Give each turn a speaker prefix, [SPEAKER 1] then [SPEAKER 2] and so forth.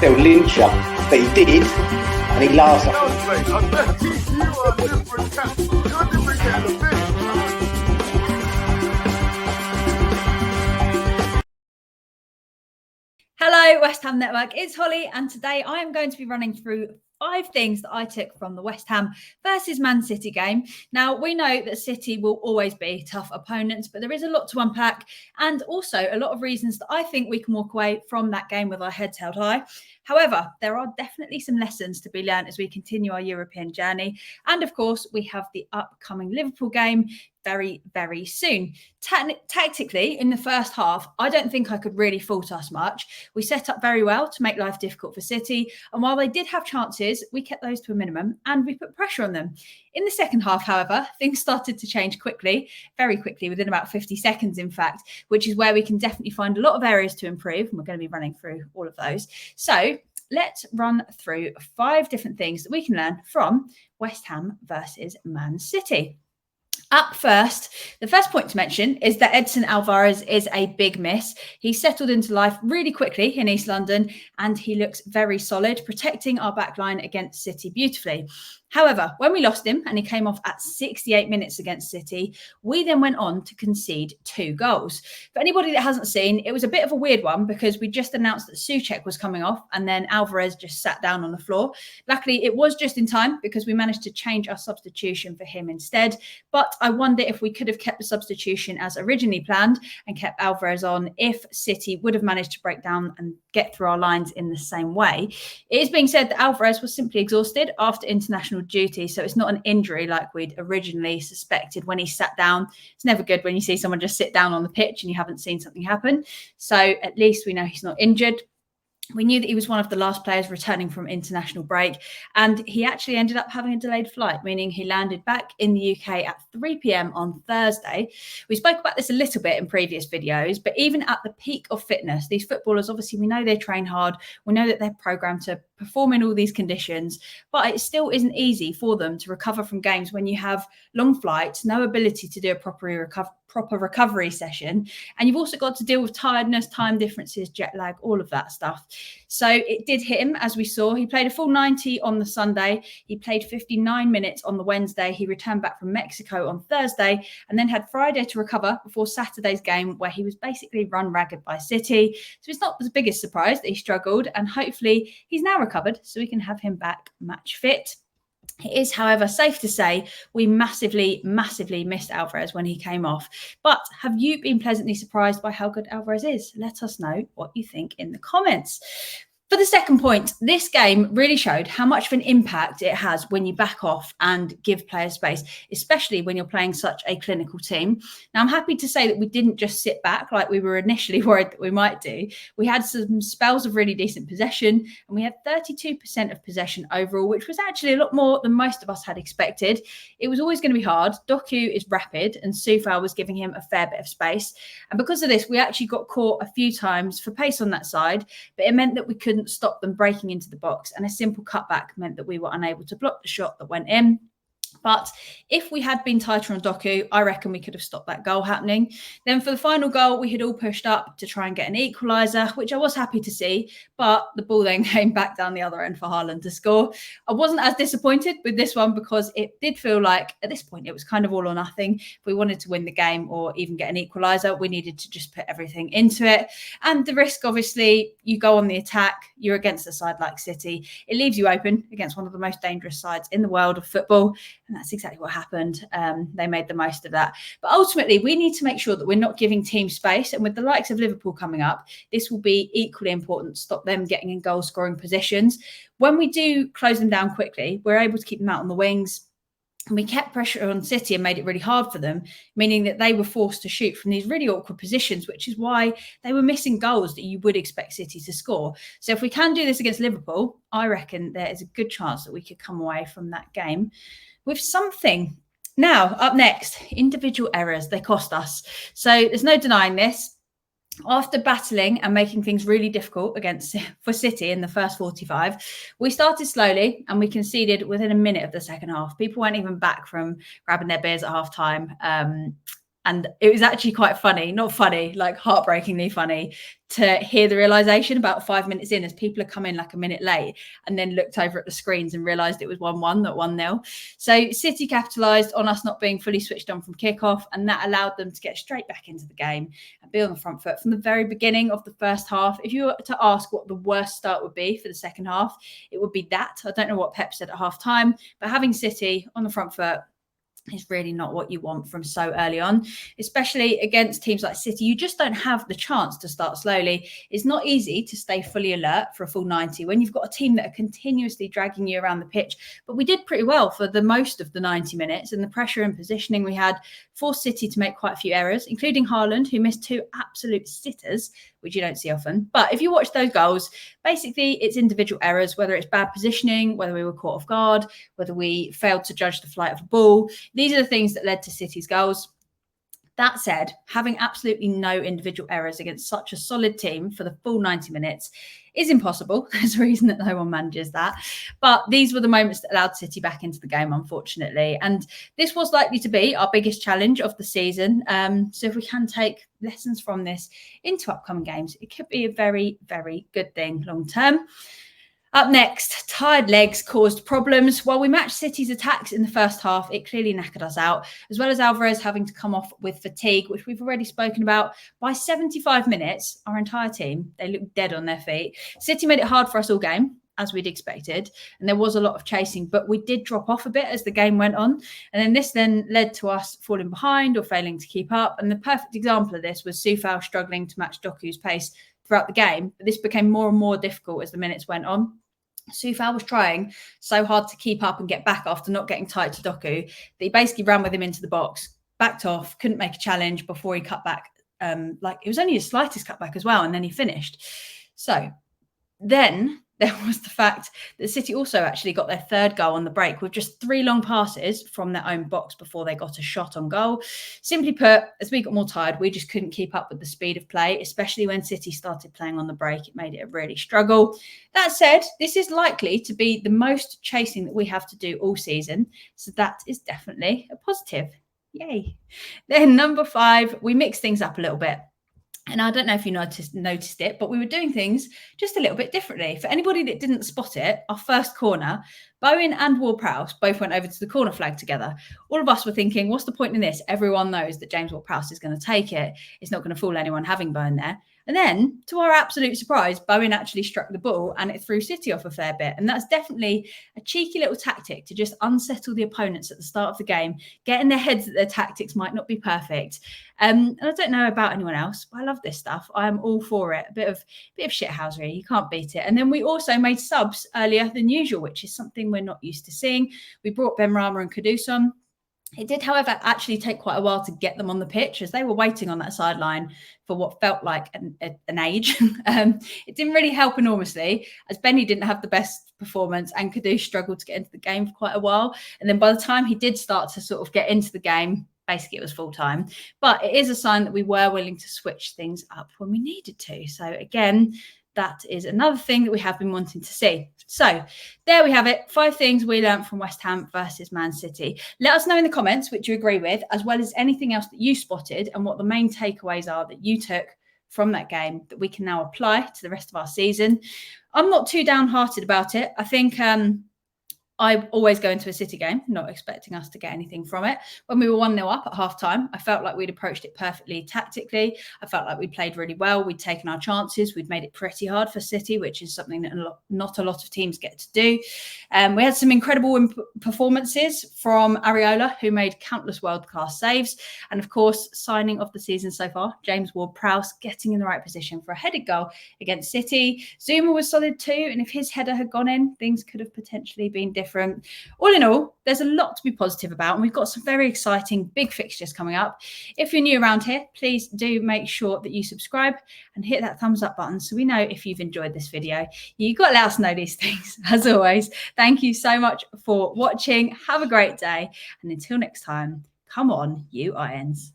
[SPEAKER 1] they'll lynch you. But he did, and he laughs at
[SPEAKER 2] Hello, West Ham Network. It's Holly, and today I am going to be running through 5 things that I took from the West Ham versus Man City game. Now, we know that City will always be tough opponents, but there is a lot to unpack and also a lot of reasons that I think we can walk away from that game with our heads held high. However, there are definitely some lessons to be learned as we continue our European journey. And of course, we have the upcoming Liverpool game very, very soon. Tactically, in the first half, I don't think I could really fault us much. We set up very well to make life difficult for City. And while they did have chances, we kept those to a minimum and we put pressure on them. In the second half, however, things started to change quickly, very quickly, within about 50 seconds, in fact, which is where we can definitely find a lot of areas to improve. And we're going to be running through all of those. So let's run through 5 different things that we can learn from West Ham versus Man City. Up first, the first point to mention is that Edson Alvarez is a big miss. He settled into life really quickly in East London and he looks very solid, protecting our back line against City beautifully. However, when we lost him and he came off at 68 minutes against City, we then went on to concede 2 goals. For anybody that hasn't seen, it was a bit of a weird one because we just announced that Souček was coming off and then Alvarez just sat down on the floor. Luckily, it was just in time because we managed to change our substitution for him instead. But I wonder if we could have kept the substitution as originally planned and kept Alvarez on if City would have managed to break down and get through our lines in the same way. It is being said that Alvarez was simply exhausted after international duty, so it's not an injury like we'd originally suspected when he sat down. It's never good when you see someone just sit down on the pitch and you haven't seen something happen. So at least we know he's not injured. We knew that he was one of the last players returning from international break, and he actually ended up having a delayed flight, meaning he landed back in the UK at 3 p.m. on Thursday. We spoke about this a little bit in previous videos, but even at the peak of fitness, these footballers, obviously, we know they train hard. We know that they're programmed to perform in all these conditions, but it still isn't easy for them to recover from games when you have long flights, no ability to do a proper recovery session, and you've also got to deal with tiredness, time differences, jet lag, all of that stuff. So it did hit him, as we saw. He played a full 90 on the Sunday. He played 59 minutes on the Wednesday. He returned back from Mexico on Thursday and then had Friday to recover before Saturday's game, where he was basically run ragged by City. So it's not the biggest surprise that he struggled, and hopefully he's now recovered so we can have him back match fit. It is, however, safe to say we massively missed Alvarez when he came off. But have you been pleasantly surprised by how good Alvarez is? Let us know what you think in the comments. For the second point, this game really showed how much of an impact it has when you back off and give players space, especially when you're playing such a clinical team. Now, I'm happy to say that we didn't just sit back like we were initially worried that we might do. We had some spells of really decent possession, and we had 32% of possession overall, which was actually a lot more than most of us had expected. It was always going to be hard. Doku is rapid, and Soufal was giving him a fair bit of space. And because of this, we actually got caught a few times for pace on that side, but it meant that we couldn't stop them breaking into the box, and a simple cutback meant that we were unable to block the shot that went in. But if we had been tighter on Doku, I reckon we could have stopped that goal happening. Then for the final goal, we had all pushed up to try and get an equaliser, which I was happy to see. But the ball then came back down the other end for Haaland to score. I wasn't as disappointed with this one because it did feel like at this point it was kind of all or nothing. If we wanted to win the game or even get an equaliser, we needed to just put everything into it. And the risk, obviously, you go on the attack, you're against a side like City. It leaves you open against one of the most dangerous sides in the world of football. And that's exactly what happened. They made the most of that. But ultimately, we need to make sure that we're not giving teams space. And with the likes of Liverpool coming up, this will be equally important to stop them getting in goal-scoring positions. When we do close them down quickly, we're able to keep them out on the wings. And we kept pressure on City and made it really hard for them, meaning that they were forced to shoot from these really awkward positions, which is why they were missing goals that you would expect City to score. So if we can do this against Liverpool, I reckon there is a good chance that we could come away from that game with something. Now, up next, individual errors. They cost us. So there's no denying this. After battling and making things really difficult for City in the first 45, we started slowly and we conceded within a minute of the second half. People weren't even back from grabbing their beers at half time. And it was actually quite funny, not funny, like heartbreakingly funny, to hear the realization about 5 minutes in as people are coming like a minute late and then looked over at the screens and realized it was 1-1, not 1-0. So City capitalised on us not being fully switched on from kickoff, and that allowed them to get straight back into the game and be on the front foot from the very beginning of the first half. If you were to ask what the worst start would be for the second half, it would be that. I don't know what Pep said at half time, but having City on the front foot is really not what you want from so early on, especially against teams like City. You just don't have the chance to start slowly. It's not easy to stay fully alert for a full 90 when you've got a team that are continuously dragging you around the pitch. But we did pretty well for the most of the 90 minutes, and the pressure and positioning we had forced City to make quite a few errors, including Haaland, who missed 2 absolute sitters, which you don't see often. But if you watch those goals, basically it's individual errors, whether it's bad positioning, whether we were caught off guard, whether we failed to judge the flight of the ball. These are the things that led to City's goals. That said, having absolutely no individual errors against such a solid team for the full 90 minutes is impossible. There's a reason that no one manages that. But these were the moments that allowed City back into the game, unfortunately. And this was likely to be our biggest challenge of the season. So if we can take lessons from this into upcoming games, it could be a very, very good thing long term. Up next, tired legs caused problems. While we matched City's attacks in the first half, it clearly knackered us out, as well as Alvarez having to come off with fatigue, which we've already spoken about. By 75 minutes, our entire team, they looked dead on their feet. City made it hard for us all game, as we'd expected, and there was a lot of chasing, but we did drop off a bit as the game went on. And then this then led to us falling behind or failing to keep up. And the perfect example of this was Soufal struggling to match Doku's pace throughout the game, but this became more and more difficult as the minutes went on. Soufal was trying so hard to keep up and get back after not getting tight to Doku that he basically ran with him into the box, backed off, couldn't make a challenge before he cut back. Like it was only his slightest cutback as well, and then he finished. So then there was the fact that City also actually got their third goal on the break with just 3 long passes from their own box before they got a shot on goal. Simply put, as we got more tired, we just couldn't keep up with the speed of play, especially when City started playing on the break. It made it a really struggle. That said, this is likely to be the most chasing that we have to do all season. So that is definitely a positive. Yay. Then number 5, we mixed things up a little bit. And I don't know if you noticed it, but we were doing things just a little bit differently. For anybody that didn't spot it, our first corner, Bowen and Ward-Prowse both went over to the corner flag together. All of us were thinking, what's the point in this? Everyone knows that James Ward-Prowse is going to take it. It's not going to fool anyone having Bowen there. And then, to our absolute surprise, Bowen actually struck the ball and it threw City off a fair bit. And that's definitely a cheeky little tactic to just unsettle the opponents at the start of the game, get in their heads that their tactics might not be perfect. And I don't know about anyone else, but I love this stuff. I am all for it. A bit of shithousery. You can't beat it. And then we also made subs earlier than usual, which is something we're not used to seeing. We brought Benrahma and Kudus on. It did, however, actually take quite a while to get them on the pitch as they were waiting on that sideline for what felt like an age. It didn't really help enormously as Benny didn't have the best performance and Kudus struggled to get into the game for quite a while. And then by the time he did start to sort of get into the game, basically it was full time. But it is a sign that we were willing to switch things up when we needed to. So again, that is another thing that we have been wanting to see. So there we have it. 5 things we learned from West Ham versus Man City. Let us know in the comments which you agree with, as well as anything else that you spotted and what the main takeaways are that you took from that game that we can now apply to the rest of our season. I'm not too downhearted about it. I think I always go into a City game not expecting us to get anything from it. When we were 1-0 up at half-time, I felt like we'd approached it perfectly tactically. I felt like we'd played really well. We'd taken our chances. We'd made it pretty hard for City, which is something that not a lot of teams get to do. We had some incredible performances from Areola, who made countless world-class saves. And, of course, signing of the season so far, James Ward-Prowse getting in the right position for a headed goal against City. Zuma was solid too, and if his header had gone in, things could have potentially been different. All in all, there's a lot to be positive about, and we've got some very exciting big fixtures coming up. If you're new around here, please do make sure that you subscribe and hit that thumbs up button so we know if you've enjoyed this video. You've got to let us know these things. As always, thank you so much for watching. Have a great day, and until next time, come on, you Irons.